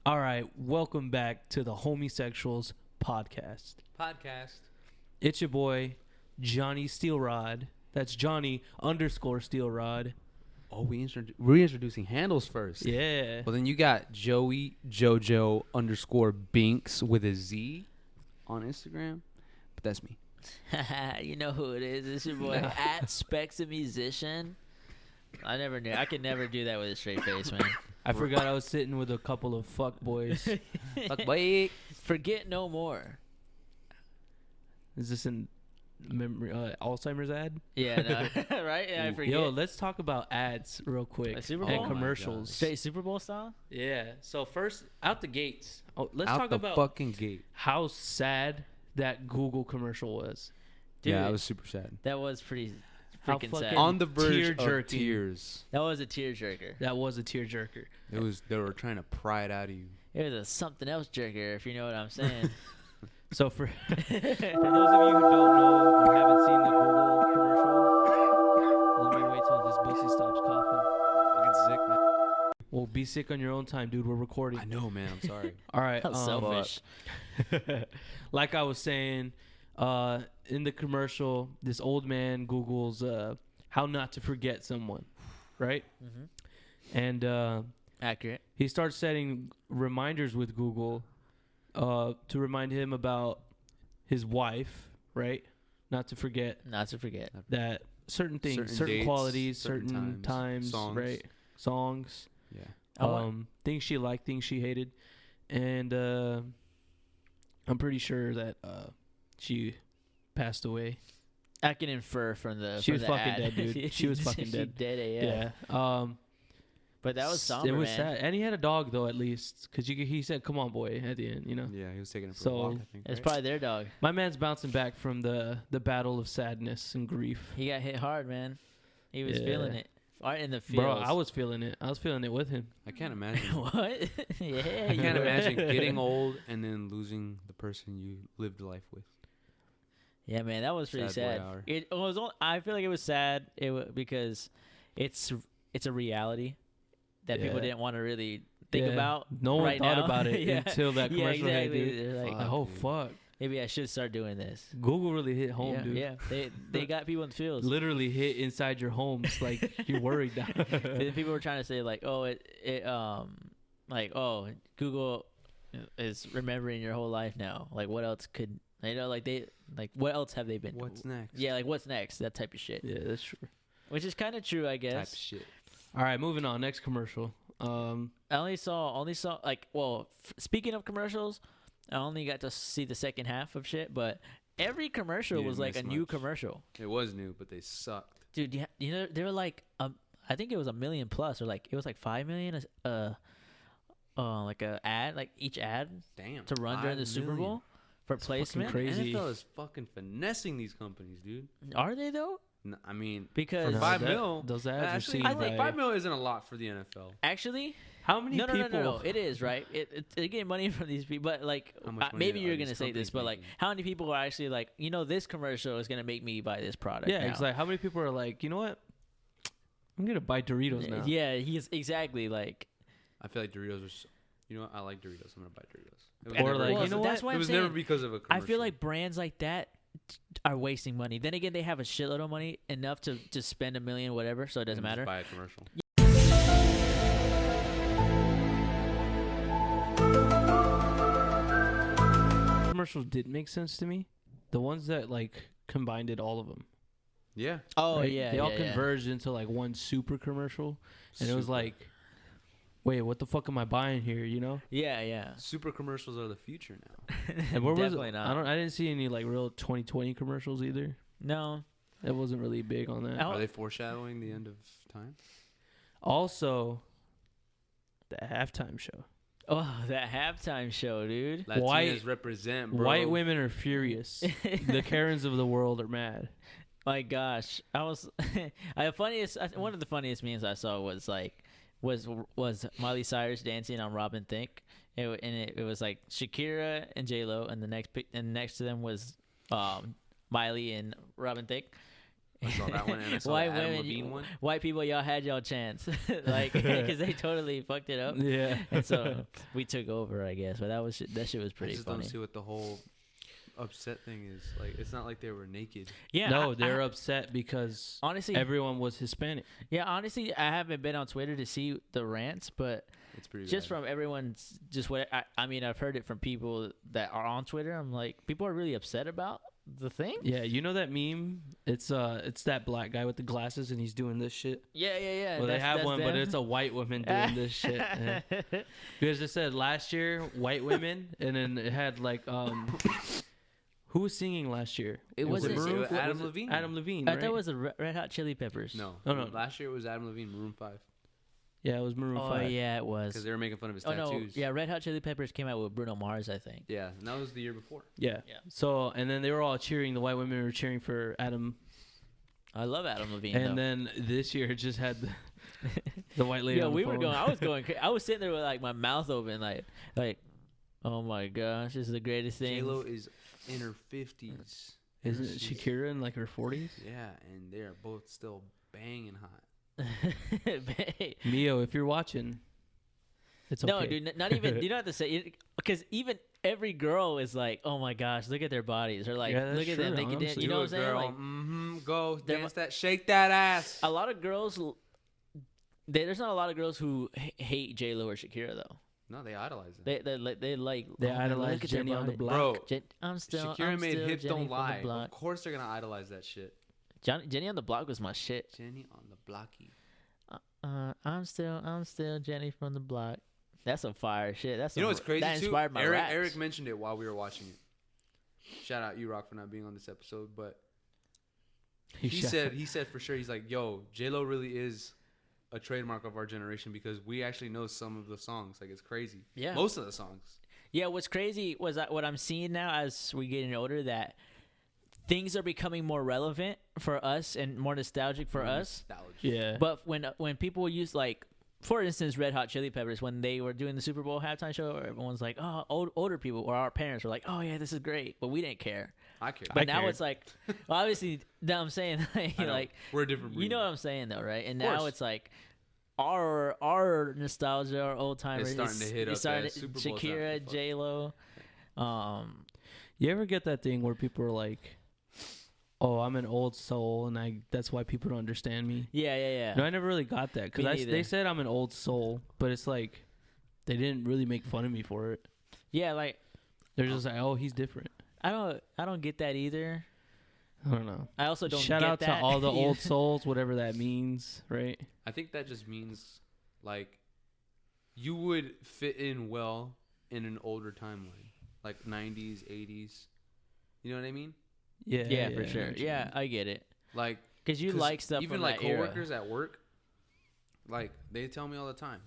All right, welcome back to the TheeHomieSexuals podcast. It's your boy, Johnny Steelrod. That's Johnny_Steelrod. Oh, we're introducing handles first. Yeah. Well, then you got Joey JoJo_Binks with a Z on Instagram. But that's me. You know who it is. It's your boy at Specs a Musician. I never knew. I could never do that with a straight face, man. I forgot I was sitting with a couple of fuck boys. Fuck boy. Forget no more. Is this in memory Alzheimer's ad? Yeah, no. Right? Yeah, I forget. Yo, let's talk about ads real quick. Like Super and Bowl? commercials. Straight Super Bowl style? Yeah. So first, out the gates. Let's Out talk the about fucking gate. how sad that Google commercial was. Dude, yeah, it was super sad. that was pretty How freaking fucking- sad. On the verge tear-jerking. of tears. That was a tearjerker. That was a tearjerker. They were trying to pry it out of you. It was a something else jerker, if you know what I'm saying. So for those of you who don't know or haven't seen the Google commercial, let me wait till this pussy stops coughing. Fucking sick, man. Well, be sick on your own time, dude. We're recording. I know, man. I'm sorry. All right. How selfish. Like I was saying, in the commercial, this old man Googles how not to forget someone, right? Mm-hmm. And Accurate. he starts setting reminders with Google to remind him about his wife, right? Not to forget Not to forget. that certain things, certain dates, qualities, certain certain times, songs. right? Songs. Yeah. Things she liked, things she hated. And I'm pretty sure that she passed away. I can infer from the She from was the fucking ad. dead, dude. She was fucking dead. Dead AF. Yeah. But that was somber, It was man. sad. And he had a dog, though, at least. Because he said, come on, boy, at the end, you know? Yeah, he was taking it for So, a walk, I think. It's right? probably their dog. My man's bouncing back from the battle of sadness and grief. He got hit hard, man. He was Yeah. feeling it. Right in the field. Bro, I was feeling it. I was feeling it with him. I can't imagine. what? Yeah. I you can't were. imagine getting old and then losing the person you lived life with. Yeah, man, that was pretty Sad sad. boy hour. It was. I feel like it was sad. Because it's a reality that people Yeah. didn't want to really think Yeah. about. No one right thought now. about it Yeah. until that Yeah, commercial hit, exactly. dude. They're like, Fuck. Oh, dude. fuck. maybe I should start doing this. Google really hit home, yeah, dude. yeah. They got people in the fields. Literally hit inside your homes. Like, you're worried now. And then people were trying to say like, oh, Google is remembering your whole life now. Like, what else could what else have they been? What's next? Yeah, like what's next? That type of shit. Yeah, that's true. Which is kind of true, I Type guess. of shit. All right, moving on. Next commercial. I only saw like, well, speaking of commercials, I only got to see the second half of shit, but every commercial You was didn't like a miss new much. commercial. It was new, but they sucked. Dude, you know they were like I think it was 1 million plus, or like it was like 5 million like a ad, like each ad Damn. to run during the Super Bowl for placement. crazy. NFL is fucking finessing these companies, dude. Are they though? I mean, Because for $5 mil, those ads are actually, seen I think by- $5 mil isn't a lot for the NFL. Actually, How many no, people? it is right. They're getting money from these people, but like How much money maybe are you're these gonna say this, companies but like making? how many people are actually like, this commercial is gonna make me buy this product? Yeah, now. it's like, how many people are like, you know what? I'm going to buy Doritos now. Yeah, he's exactly like. I feel like Doritos are. You know what? I like Doritos. I'm gonna buy Doritos. It was Or never like, because you know of- that's what? why It I'm was saying, never because of a I commercial. feel like brands like that are wasting money. Then again, they have a shitload of money, enough to just spend $1 million, whatever, so it doesn't And just matter. Buy a commercial. Commercials did make sense to me. The ones that like combined it, all of them. Yeah. Oh right? yeah, They all yeah. converged into like one super commercial. And it was Super. like, wait, what the fuck am I buying here, you know? Yeah, yeah. Super commercials are the future now. And where was Definitely it? not. I didn't see any like real 2020 commercials either. No. It wasn't really big on that. Oh. Are they foreshadowing the end of time? Also, the halftime show. Oh, that halftime show, dude. Latinas White- represent, bro. White women are furious. The Karens of the world are mad. My gosh, I was one of the funniest memes I saw was like was Miley Cyrus dancing on Robin Thicke, it was like Shakira and J Lo, and next to them was Miley and Robin Thicke, I saw that one, and I saw White the Adam women, Levine one. white people, y'all had y'all chance, like because they totally fucked it up. Yeah. And so we took over, I guess. But that shit was I pretty just funny. don't see what the whole upset thing is. Like, it's not like they were naked. Yeah, No, they're upset because honestly, everyone was Hispanic. yeah, honestly, I haven't been on Twitter to see the rants, but It's pretty just bad. from everyone's, just what I mean, I've heard it from people that are on Twitter. I'm like, people are really upset about the thing. Yeah, you know that meme? It's that black guy with the glasses and he's doing this shit. Yeah. Well, they have one, but them. it's a white woman doing this shit. Yeah. Because it said last year white women, and then it had like who was singing last year? It was Maroon it was 5? Adam Levine. Adam Levine. I Right? thought it was the Red Hot Chili Peppers. No. Oh, no. Last year it was Adam Levine, Maroon 5. Yeah, it was Maroon Oh 5. yeah, it was. Because they were making fun of his Oh no, tattoos. yeah, Red Hot Chili Peppers came out with Bruno Mars, I think. Yeah, and that was the year before. Yeah. Yeah. So and then they were all cheering. The white women were cheering for Adam, I love Adam Levine. and though. then this year it just had the white lady. Yeah, on the we were phone. going. I was going. I was sitting there with like my mouth open, like, oh my gosh, this is the greatest thing. J-Lo is in her 50s. Isn't Shakira in like her 40s? Yeah, and they are both still banging hot. Mio, if you're watching, it's okay. No, dude, not even. You don't have to say because even every girl is like, oh my gosh, look at their bodies, or like, Yeah, that's look at them. true, They can dance. honestly. You know what I'm saying? Girl. Like, Go They're dance that, shake that ass. a lot of girls. There's not a lot of girls who hate J Lo or Shakira though. No, they idolize them. They like They oh, man, idolize look at their Jenny on the body. block. Bro, I'm still. Shakira I'm made still Hips Jenny Don't from the Lie. block. Of course they're gonna idolize that shit. Jenny on the block was my shit. Jenny on the blocky. I'm still Jenny from the block. That's some fire shit. That's You know some- what's crazy that too? inspired my Eric, raps. Eric mentioned it while we were watching it. Shout out you, Rock, for not being on this episode. But he said for sure, he's like, yo, J-Lo really is a trademark of our generation because we actually know some of the songs. Like, it's crazy. Yeah. Most of the songs. Yeah, what's crazy was that what I'm seeing now as we getting older, that things are becoming more relevant for us and more nostalgic for us. Nostalgia. Yeah. But when people use, like, for instance, Red Hot Chili Peppers, when they were doing the Super Bowl halftime show, everyone's like, oh, older people or our parents were like, oh yeah, this is great, but we didn't care. I care. But I now cared. it's like, well, obviously, now I'm saying I know. like, We're a different breed. you know what I'm saying though, right? And Of now course. it's like our nostalgia, our old timers, It's starting to hit up that Super Bowl Shakira, traffic. J Lo. You ever get that thing where people are like, "Oh, I'm an old soul," and that's why people don't understand me. Yeah. No, I never really got that Me because neither. they said I'm an old soul, but it's like they didn't really make fun of me for it. Yeah, like They're just like, "Oh, he's different." I don't get that either. I don't know. I also don't Shout get out to that all the either. old souls, whatever that means, right? I think that just means, like, you would fit in well in an older timeline. Like 90s, 80s. You know what I mean? Yeah, for I know sure. what you Yeah, mean. I get it. Like, Because you 'cause like stuff even from like that era. coworkers at work, like, they tell me all the time,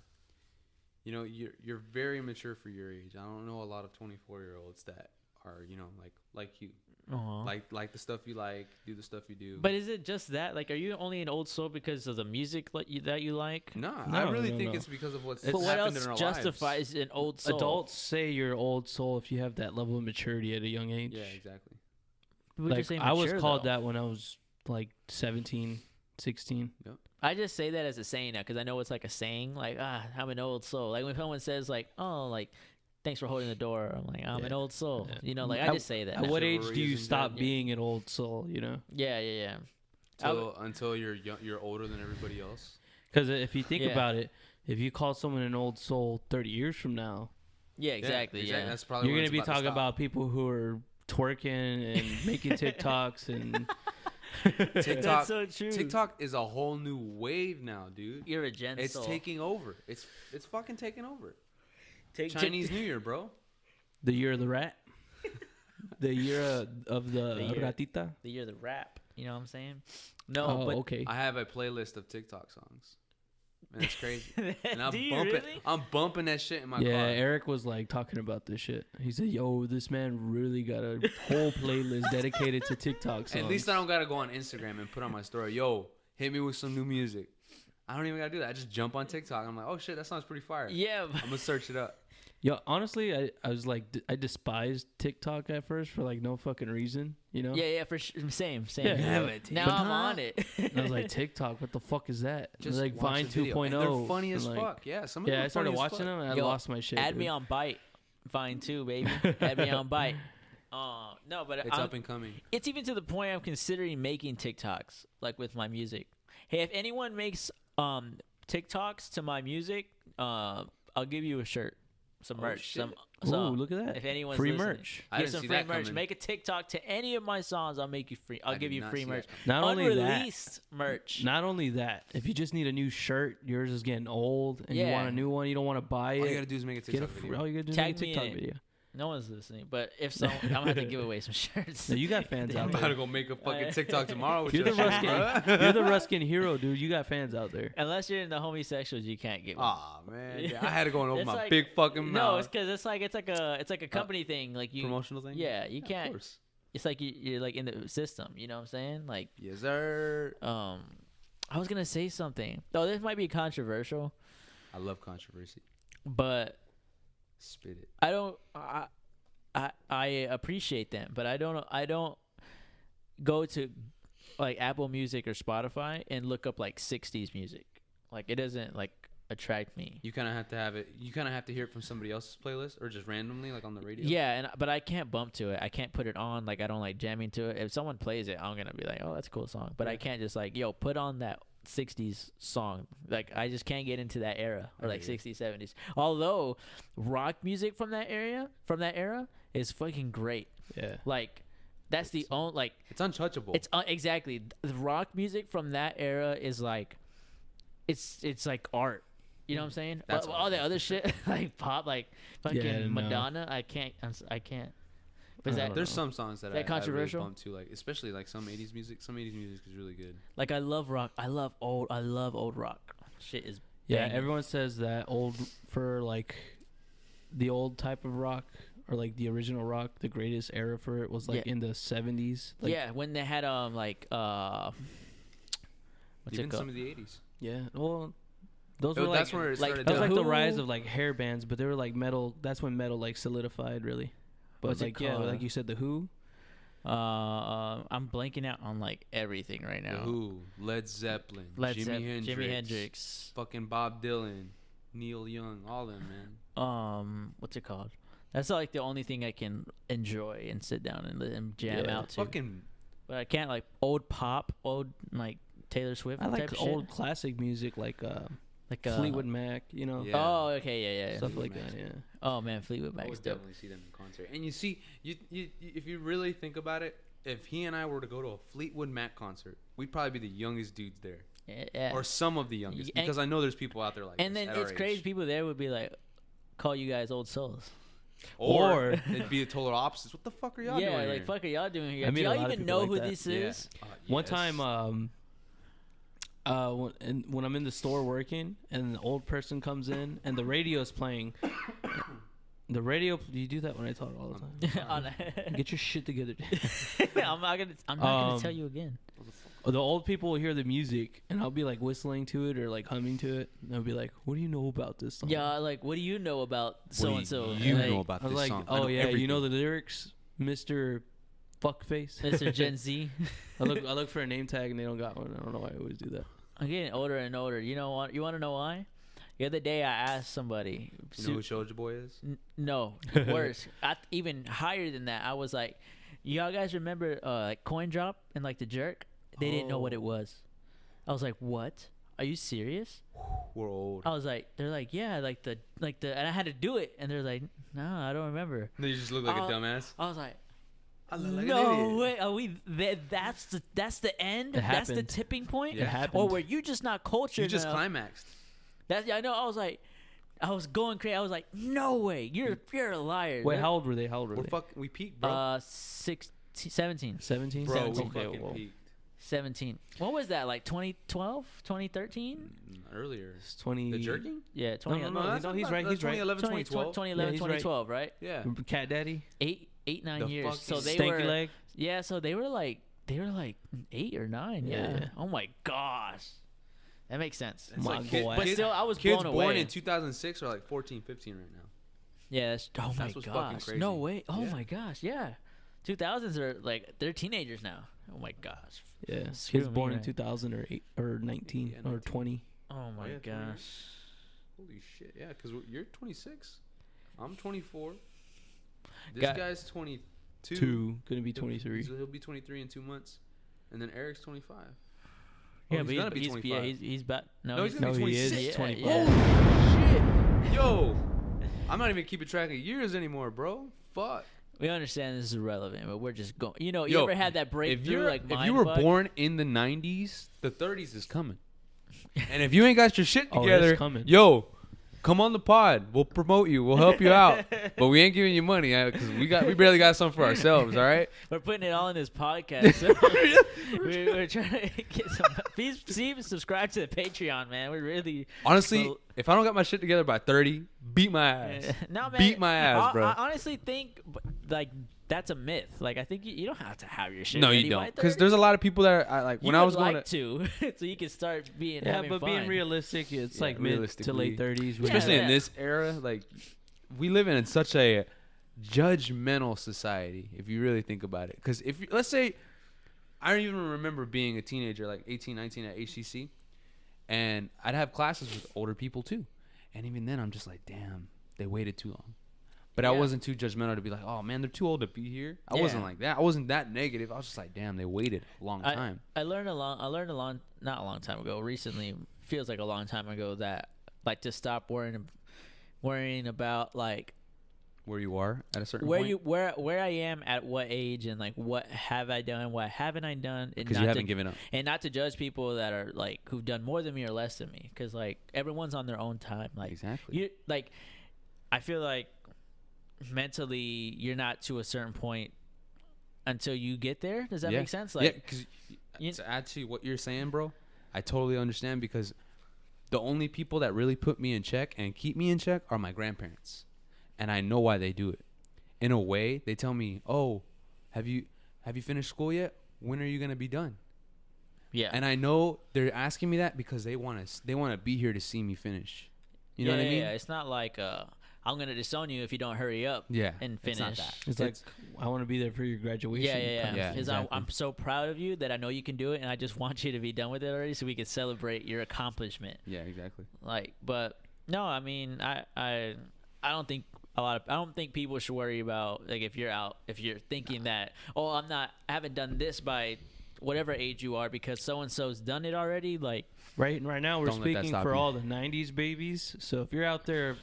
you know, you're very mature for your age. I don't know a lot of 24-year-olds that are, you know, like you. Aw. Like the stuff you like, do the stuff you do. But is it just that? Like, are you only an old soul because of the music that you like? Nah, No, I really no, think no. it's because of what's But what happened else in our justifies an old soul? Adults say you're old soul if you have that level of maturity at a young age. lives. Yeah, exactly. People Like, just say I was mature, called though. that when I was like 17, 16. I just say that as a saying now because I know it's like a saying. Like, I'm an old soul. Like when someone says like, oh, like, thanks for holding the door. I'm like, I'm an Yeah. old soul. Yeah. You know, like I At- just say that. At now. what age Chivalry do you isn't stop dead. being an old soul, you know? Yeah. Until you're you're older than everybody else. Because if you think Yeah. about it, if you call someone an old soul 30 years from now, Yeah, exactly. Yeah. That's probably you're when going to it's be talking stop. about people who are twerking and making TikToks and TikTok. That's so true. TikTok is a whole new wave now, dude. You're a gen It's soul. taking over. It's fucking taking over. Take- Chinese New Year, bro. the year of the rat, the year of the The year. ratita. the year of the rap. You know what I'm saying? No, Oh, but okay. I have a playlist of TikTok songs. And it's crazy. And I'm do you bumping really? I'm bumping that shit in my Yeah, car. Eric was like talking about this shit. He said, "Yo, this man really got a whole playlist dedicated to TikTok songs." At least I don't gotta go on Instagram and put on my story, yo, hit me with some new music. I don't even gotta do that. I just jump on TikTok. I'm like, oh shit, that sounds pretty fire. yeah, I'm gonna search it up. Yo, honestly, I was like, I despised TikTok at first for like no fucking reason, you know? Yeah, for same. Yeah. Now I'm on it. And I was like, TikTok, what the fuck is that? It was Just like watch Vine a video. 2.0. And they're funny as and, like, fuck. Yeah, some of them Yeah, are I started funny as watching fuck. them and I Yo, lost my shit. Add dude. me on Byte. Vine too, baby. Add me on Byte. No, but It's up and coming. it's even to the point I'm considering making TikToks, like with my music. Hey, if anyone makes TikToks to my music, I'll give you a shirt, some merch, shit. Ooh, look at that. If anyone's free listening, merch. I get didn't some see free that merch. coming. Make a TikTok to any of my songs. I'll make you free. I'll I give did you not free see merch. that Not only that, Unreleased merch. not only that, if you just need a new shirt, yours is getting old, and you Yeah. want a new one, you don't want to buy it. All you gotta do is make a Get a TikTok video. all you gotta do is Tag make a me in TikTok it. video. No one's listening, but if so, I'm gonna have to give away some shirts. No, you got fans I'm out about there. to go make a fucking TikTok tomorrow with You're your the shit, Ruskin. bro. You're the Ruskin hero, dude. You got fans out there. Unless you're in the homosexuals, you can't get one. Aw, man. Yeah, I had to go and open It's my like- big fucking No, mouth. it's because it's like a company thing. Like you, Promotional thing? yeah, you Of can't. course. It's like you're like in the system. You know what I'm saying? Like, Yes, sir. I was gonna say something. Oh, this might be controversial, I love controversy. but Spit it. I don't. I appreciate them, but I don't go to like Apple Music or Spotify and look up like 60s music. Like it doesn't like attract me. You kind of have to have it. You kind of have to hear it from somebody else's playlist or just randomly, like on the radio. Yeah, but I can't bump to it. I can't put it on. Like I don't like jamming to it. If someone plays it, I'm gonna be like, oh, that's a cool song. But I can't just like, yo, put on that 60s song. Like I just can't get into that era or like 60s, 70s. Although rock music from that era is fucking great. Yeah. Like that's the only like It's untouchable. it's exactly the rock music from that era is like it's like art. You know what I'm saying? That's all the art, other shit like pop, like fucking no. Madonna. I can't. I can't. But is I that don't There's know. some songs that Is that controversial? I really bump to, like especially like some 80s music. Some 80s music is really good. like I love rock. I love old rock. Shit is Yeah, banging. everyone says that old for like the old type of rock or like the original rock, the greatest era for it was like Yeah. in the 70s. Like, yeah, when they had what's Even it called? some of the 80s. Yeah. Well, those Oh, were that's like where it like- started. that was The like the Who- rise of like hair bands, but they were like metal. That's when metal like solidified really. But What's it like yeah, called? like you said, the Who. I'm blanking out on like everything right The now. Who, Led Zeppelin, Jimi Hendrix, fucking Bob Dylan, Neil Young, all them, man. What's it called? That's like the only thing I can enjoy and sit down and jam Yeah. out to. Fucking But I can't like old pop, old like Taylor Swift. I like type old shit. classic music like like Fleetwood Mac, you know, Yeah. Oh, okay, yeah. stuff Fleetwood like that. Mac's Yeah. Oh man, Fleetwood I Mac's would dope. definitely see them in concert. And you see, you if you really think about it, if he and I were to go to a Fleetwood Mac concert, we'd probably be the youngest dudes there, Yeah. or some of the youngest, And- because I know there's people out there like. And this then at our it's crazy. age. People there would be like, call you guys old souls. Or it'd be the total opposites. What the fuck are y'all Yeah, doing like here? fuck are y'all doing here? I Do meet a y'all lot of even people know like who that. this Yeah. is? One Yes. time, when I'm in the store working and an old person comes in and the radio's playing, the radio. Do you do that when I talk all the time? Get your shit together. I'm not gonna tell you again. The old people will hear the music and I'll be like whistling to it or like humming to it. And they'll be like, "What do you know about this song?" Yeah, like what do you know about so and so? You Like, know about I was this like, song? I "Oh know yeah, you know everything. the lyrics, Mr. Fuckface." Mr. Gen Z. I look for a name tag and they don't got one. I don't know why I always do that. I'm getting older and older. You know what? You want to know why? The other day I asked somebody. You know who Soulja Boy is? No, worse. Even higher than that. I was like, y'all guys remember like Coin Drop and like the Jerk? They didn't know what it was. I was like, what? Are you serious? We're old. I was like, they're like, yeah, like the, and I had to do it, and they're like, no, I don't remember. No, you just look like a dumbass. I was like, I look like an no idiot. way, are we? That's the end. It That's the happened. tipping point. Yeah. It happened. Or were you just not cultured? You just enough? climaxed. That's yeah, I know. I was like, I was going crazy. I was like, no way, you're a liar. Wait, how old were they? We peaked, bro. 17. 17? Bro, we 17. fucking whoa. peaked 17. What was that, like 2012, 2013? earlier. It's 20. The jerking? Yeah, 20. no, that's no, he's not- right, that's he's right. 2011, 2012. 2011, Yeah, he's right. 2012, right? Yeah. Cat Daddy? 9 The years. So fucking they Stanky were Leg? Yeah, so they were like 8 or 9. Yeah. Yeah. Oh my gosh. That makes sense. It's My like boy. But still, I was kids blown born away. in 2006 are like 14, 15 right now. Yeah, oh my That's what's fucking gosh. crazy. No way. Oh Yeah. my gosh, yeah. 2000s are like they're teenagers now. Oh my gosh. Yeah, Screw kids me, born in man. 2000 or 19 Yeah, or 19. 20. Oh my yeah, 20 gosh. years. Holy shit! Yeah, because you're 26. I'm 24. This guy's 22. Gonna be 23. So he'll be 23 in 2 months, and then Eric's 25. Yeah, Oh, but he's gonna be 25. he's about No, he's gonna be No, he 26. is Yeah, 25. yeah. Shit, yo, I'm not even keeping track of years anymore, bro. Fuck. We understand this is irrelevant, but we're just going. You know, you Yo, ever had that If breakthrough like if you were mind fuck? born in the 90s, the 30s is coming. And if you ain't got your shit Oh, together, it's coming. yo, come on the pod. We'll promote you. We'll help you out. But we ain't giving you money because we barely got some for ourselves. All right. We're putting it all in this podcast. So we're trying to get some. Please subscribe to the Patreon, man. We're really Honestly, Well- if I don't got my shit together by 30, beat my ass. no, man. Beat my ass, bro. I honestly think like that's a myth. Like I think you don't have to have your shit. No, ready you by don't. Because 30. there's a lot of people that are like when You I would was going like to, so you can start being Yeah, having but fun. being realistic, it's Yeah, like mid to late realistically. 30s. especially Yeah. in this era, like we live in such a judgmental society. If you really think about it, because if let's say I don't even remember being a teenager, like 18, 19 at HCC, and I'd have classes with older people too, and even then I'm just like, damn, they waited too long. But I Yeah. wasn't too judgmental to be like, oh man, they're too old to be here. I Yeah. wasn't like that. I wasn't that negative. I was just like, damn, they waited a long time. I learned not a long time ago. Recently, feels like a long time ago that like to stop worrying about like Where you are at a certain where point. you where I am at what age and like what have I done, what haven't I done, and Because not you to, haven't given up. and not to judge people that are like who've done more than me or less than me, because like everyone's on their own time. Like Exactly. you like, I feel like mentally you're not to a certain point until you get there. Does that Yeah. make sense? Yeah, Like, because you- to add to what you're saying, bro, I totally understand because the only people that really put me in check and keep me in check are my grandparents, and I know why they do it. In a way, they tell me, "Oh, have you finished school yet? When are you gonna be done?" yeah, And I know they're asking me that because they want to be here to see me finish. You know what I mean? Yeah, it's not like I'm gonna disown you if you don't hurry up Yeah, and it's not finish. that. It's like, I want to be there for your graduation. Yeah, yeah, kind of yeah. Yeah, Because exactly. I'm so proud of you that I know you can do it, and I just want you to be done with it already, so we can celebrate your accomplishment. Yeah, exactly. Like, but no, I mean, I don't think I don't think people should worry about like if you're thinking that I haven't done this by whatever age you are because so and so's done it already. Like, Right now, we're Don't let that speaking stop for you. all the 90s babies. So if you're out there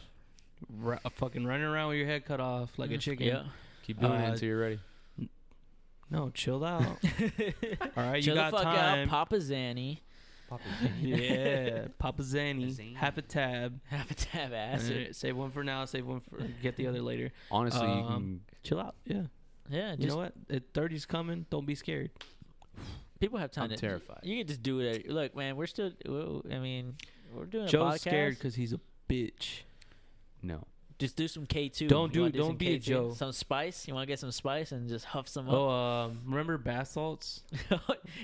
fucking running around with your head cut off like a chicken, yeah. Keep doing it Uh, until you're ready. no, chill out. All right, Chill you the got fuck time. out, Papa Zanny. Yeah, Papa Zanny, Zanny. half a tab. Have a tab And acid. then save one for now, save one for get the other later. Honestly, you can. Chill out. Yeah. Yeah, You just know what? 30's coming. Don't be scared. people have time I'm to. terrified. You can just do it. Look, man, we're still. I mean, we're doing a Joe's podcast. scared because he's a bitch. No. Just do some K2. Don't You wanna don't some be a K2? Joe. Some spice. You want to get some spice and just huff some up. Oh, remember bath salts?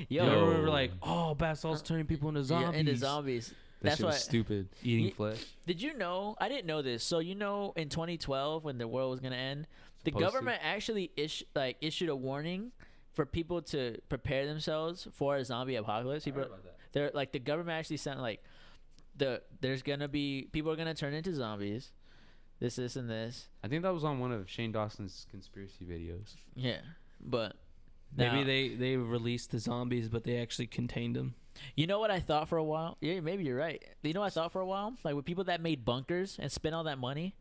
Yo, You remember like, oh, bath salts turning people into yeah, zombies. into zombies. That That's shit was why. stupid. Eating Ye- flesh. Did you know? I didn't know this. So in 2012, when the world was gonna end, the Supposed to. government actually issued a warning for people to prepare themselves for a zombie apocalypse. They're like the government actually sent like there's gonna be people are gonna turn into zombies. This, and this. I think that was on one of Shane Dawson's conspiracy videos. Yeah, but Maybe now- they released the zombies, but they actually contained them. You know what I thought for a while? Yeah, maybe you're right. You know what I thought for a while? Like with people that made bunkers and spent all that money.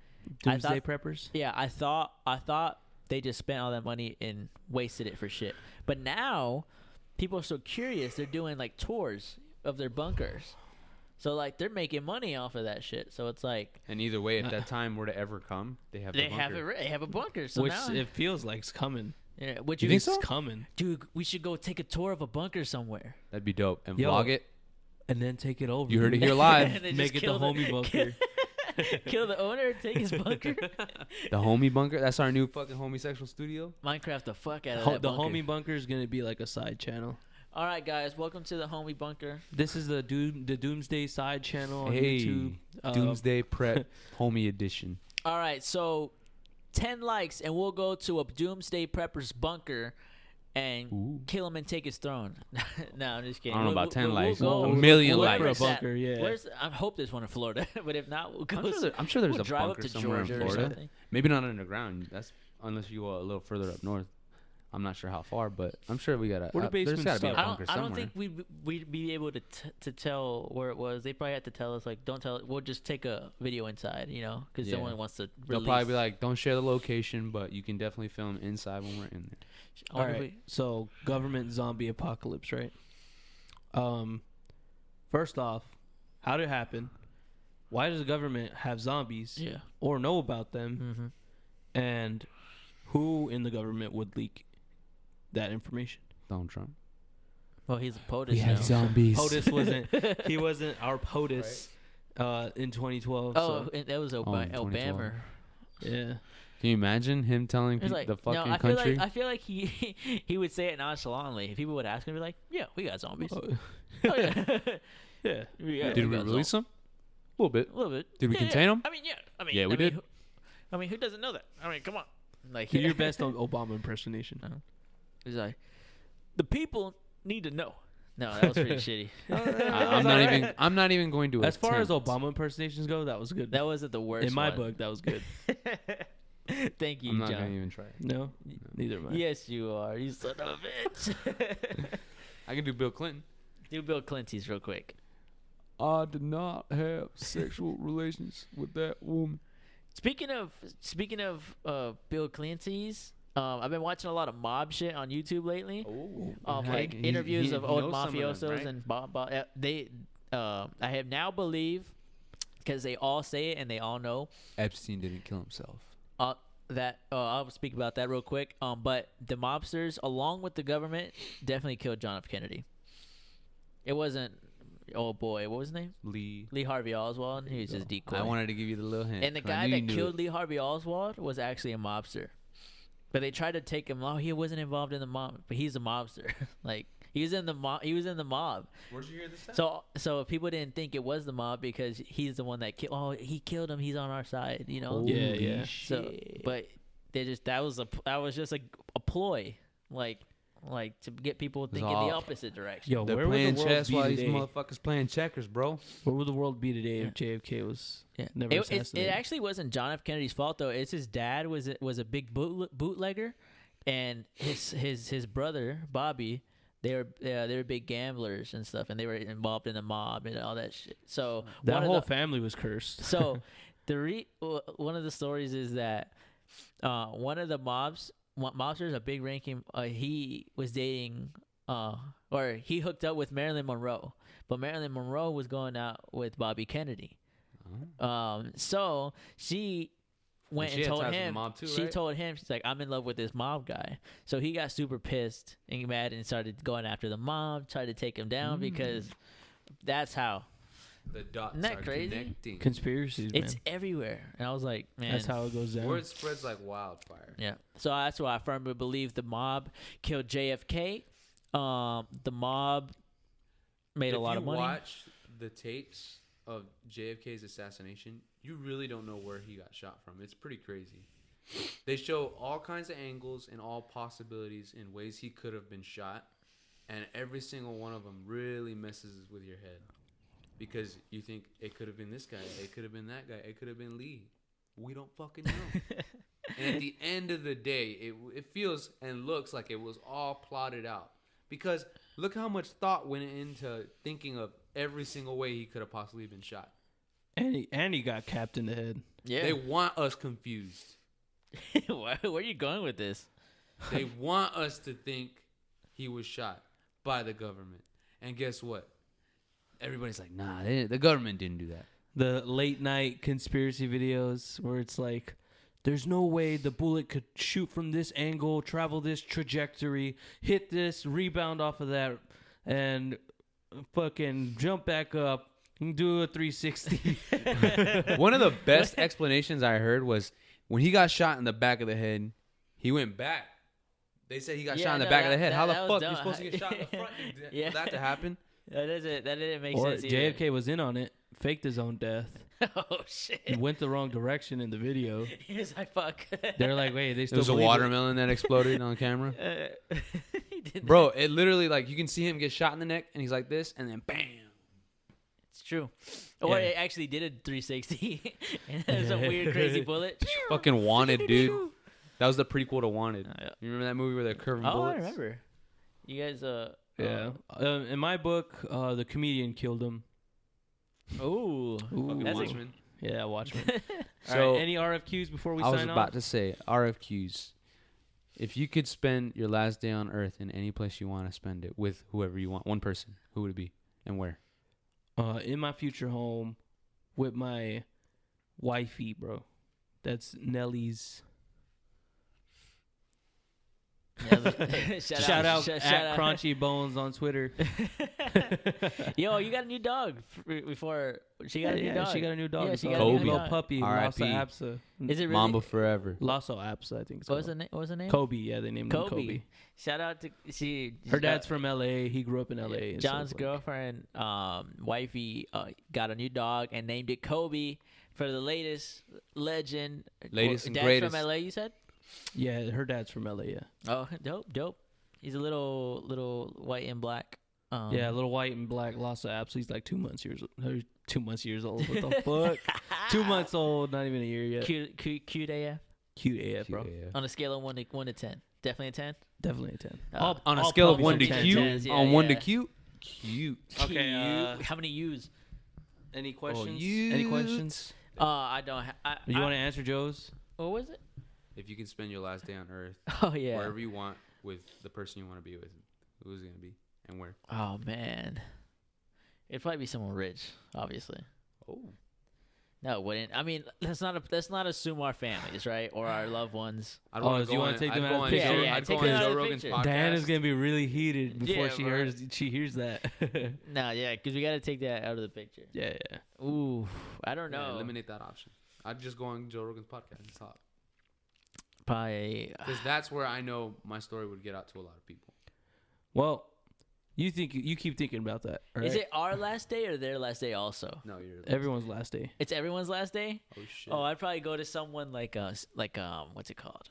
Doomsday preppers. Yeah, I thought they just spent all that money and wasted it for shit. But now people are so curious, they're doing like tours of their bunkers. So like they're making money off of that shit. So it's like And either way, if that time were to ever come, they have they the have bunker. they have a bunker. So Which now, it feels like it's coming. yeah, would You you think It's so? coming. dude? We should go take a tour of a bunker somewhere. That'd be dope. And Yo. vlog it. And then take it over. You heard it dude. here live. And then Make just it the kill homie bunker. Kill the owner, take his bunker. The homie bunker. That's our new fucking homosexual studio. Minecraft the fuck out of Ho- that the bunker. homie bunker is gonna be like a side channel. All right, guys, welcome to the homie bunker. This is the Doomsday side channel on Hey, YouTube. Doomsday Prep Homie Edition. All right, so 10 likes and we'll go to a doomsday prepper's bunker and kill him and take his throne. No, I'm just kidding. I don't know about 10 likes. We'll A million we'll likes. look for a bunker, yeah. I hope there's one in Florida, but if not, we'll go. I'm sure there's we'll a drive bunker up to somewhere in Georgia or Florida. something. Maybe not underground. That's unless you go a little further up north. I'm not sure how far, but I'm sure we got Where the there's basements got to be a stop? bunker I somewhere. don't think we'd be able to tell where it was. They probably had to tell us, like, don't tell. We'll just take a video inside, because Yeah. someone wants to release. They'll probably be like, don't share the location, but you can definitely film inside when we're in there. All right. So government zombie apocalypse, right? First off, how did it happen? Why does the government have zombies? Yeah. Or know about them? Mm-hmm. And who in the government would leak that information? Donald Trump. Well, he's a POTUS We now. have zombies. POTUS he wasn't our POTUS in 2012. Oh, so. and that was in Obama. 2012. Yeah. Can you imagine him telling It's like, the fucking no, country? I feel like he would say it nonchalantly. If people would ask him, he'd be like, "Yeah, we got zombies. Oh, Oh, yeah, yeah. yeah, Did we we got release them? A little bit. A little bit. Did we Yeah, contain yeah. 'em? Yeah, we did. Who doesn't know that? I mean, come on. Like, Do your best Obama impersonation. He's like, the people need to know. No, that was pretty shitty. I'm not even going to. As far as attempt. Obama impersonations go, that was good. That wasn't the worst. In my one. book, that was good. Thank you, I'm not John. gonna even try it. No, neither am I. Yes, you are. You son of a bitch. I can do Bill Clinton. Do Bill Clinton's real quick. I did not have sexual relations with that woman. Speaking of Bill Clinton's, I've been watching a lot of mob shit on YouTube lately. Like interviews of old mafiosos and I have now believe, because they all say it and they all know, Epstein didn't kill himself. that I'll speak about that real quick. But the mobsters, along with the government, definitely killed John F. Kennedy. It wasn't. Oh boy, what was his name? Lee Harvey Oswald. He was just decoy. I wanted to give you the little hint. And the 'cause I guy knew that you knew killed it. Lee Harvey Oswald was actually a mobster. But they tried to take him. Oh, he wasn't involved in the mob, but he's a mobster. Like he was in the mob. He was in the mob. Where'd you hear this? So people didn't think it was the mob because he's the one that killed. Oh, he killed him. He's on our side. You know. Yeah. So, but they just that was just a ploy, like to get people thinking all- the opposite direction. Yo, They're where would playing the world chess be while these today? motherfuckers playing checkers, bro. Where would the world be today if JFK was never It assassinated? actually wasn't John F. Kennedy's fault though. It's his dad was a big bootlegger, and his brother Bobby. They were big gamblers and stuff, and they were involved in the mob and all that shit. So that whole family was cursed. So one of the stories is that one of the mobsters, a big ranking, he was dating or he hooked up with Marilyn Monroe, but Marilyn Monroe was going out with Bobby Kennedy. So she went and told him. She told him, she's like, I'm in love with this mob guy. So he got super pissed and mad and started going after the mob, tried to take him down because that's how. The dots Isn't that are crazy? connecting. Conspiracies, man. It's everywhere. And I was like, man. That's how it goes down. Word spreads like wildfire. Yeah. So that's why I firmly believe the mob killed JFK. The mob made a lot of money. If you watch the tapes of JFK's assassination, you really don't know where he got shot from. It's pretty crazy. They show all kinds of angles and all possibilities in ways he could have been shot, and every single one of them really messes with your head. Because you think it could have been this guy, it could have been that guy, it could have been Lee. We don't fucking know. And at the end of the day, it feels and looks like it was all plotted out. Because look how much thought went into thinking of every single way he could have possibly been shot. And he got capped in the head. Yeah. They want us confused. Where are you going with this? They want us to think he was shot by the government. And guess what? Everybody's like, nah, the government didn't do that. The late night conspiracy videos where it's like, there's no way the bullet could shoot from this angle, travel this trajectory, hit this, rebound off of that, and fucking jump back up and do a 360. One of the best explanations I heard was when he got shot in the back of the head, he went back. They said he got shot in the back of the head. How the fuck are you supposed to get shot in the front for that to happen? That didn't make Or sense either. JFK was in on it, faked his own death. Oh shit! He went the wrong direction in the video. He was like, "Fuck." They're like, wait, they It still was a believe it. watermelon that exploded on camera. He did Bro, that. it literally, like, you can see him get shot in the neck, and he's like this, and then bam. It's true. Or Yeah. it actually did a 360, and there's a weird, crazy bullet. Fucking Wanted, dude. That was the prequel to Wanted. Yeah. You remember that movie where they're curving Oh, bullets? I remember. You guys, Yeah. In my book, the comedian killed him. Oh, Fucking that's a- Watchmen. Yeah, Watchmen. So- All right, any RFQs before we I was sign about off? to say, RFQs. If you could spend your last day on Earth in any place you want to spend it with whoever you want, one person, who would it be and where? In my future home with my wifey, bro. That's Nellie's. Shout out at Crunchy Bones on Twitter. Yo, you got a new dog before she got a new dog. She got a new dog. Yeah, It's she a got a new little dog. puppy, R.I.P. Lhasa Apsa. Is it really? Mamba forever. Lhasa Apsa, I think it's What was called. the name? Kobe, yeah, they named him Kobe. Shout out to Her dad's from LA. He grew up in LA. and so John's it's like- girlfriend, wifey, got a new dog and named it Kobe for the latest legend. Latest and Dad's greatest. from LA, you said? Yeah, her dad's from LA, yeah. Oh, dope. He's a little white and black. Yeah, a little white and black Lhasa Apsa. He's like 2 months years old. 2 months years old. What the fuck? 2 months old, not even a year yet. Cute AF. Cute AF, bro. Yeah. On a scale of 1 to 10. Definitely a 10. Definitely a 10. On a all scale of puppies 1 are to 10. cute, 10s, yeah, on 1 to yeah. cute, cute. Okay, How many U's? Any questions? you- Any questions? I don't. You want to answer Joe's? What was it? If you can spend your last day on Earth, Oh yeah. wherever you want, with the person you want to be with, who's it gonna be and where? Oh man. It'd probably be someone rich, obviously. Oh, No, it wouldn't. I mean, let's not assume our families, right, or our loved ones. I'd Oh, wanna do go you wanna on- take them I'd out go of on the picture? Joe- Yeah, I'd take go them on out of Joe the Rogan's picture. podcast. Diana's gonna be really heated before Yeah, she hears that. No, yeah, because we got to take that out of the picture. yeah. Ooh, I don't Yeah, know. eliminate that option. I'd just go on Joe Rogan's podcast and talk, Probably. because that's where I know my story would get out to a lot of people. Well, you keep thinking about that. All right? Is it our last day or their last day also? No, you're everyone's last day? It's everyone's last day. Oh shit. Oh, I'd probably go to someone like what's it called?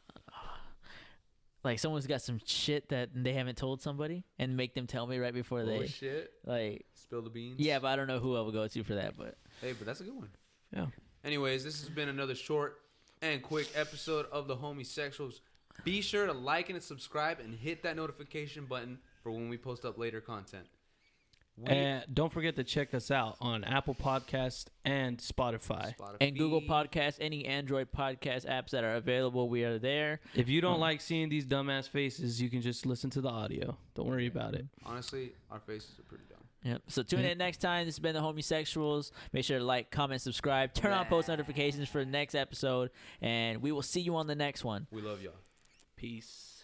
Like someone's got some shit that they haven't told somebody, and make them tell me right before Oh they shit. like. Spill the beans. Yeah, but I don't know who I would go to for that. But Hey, but that's a good one. Yeah. Anyways, this has been another short and quick episode of the HomieSexuals. Be sure to like and subscribe and hit that notification button for when we post up later content. And don't forget to check us out on Apple Podcasts and Spotify. and Google Podcasts, any Android podcast apps that are available, we are there. If you don't like seeing these dumbass faces, you can just listen to the audio. Don't worry about it. Honestly, our faces are pretty dumb. Yep. So tune in next time. This has been the HomieSexuals. Make sure to like, comment, subscribe, turn on post notifications for the next episode, and we will see you on the next one. We love y'all. Peace.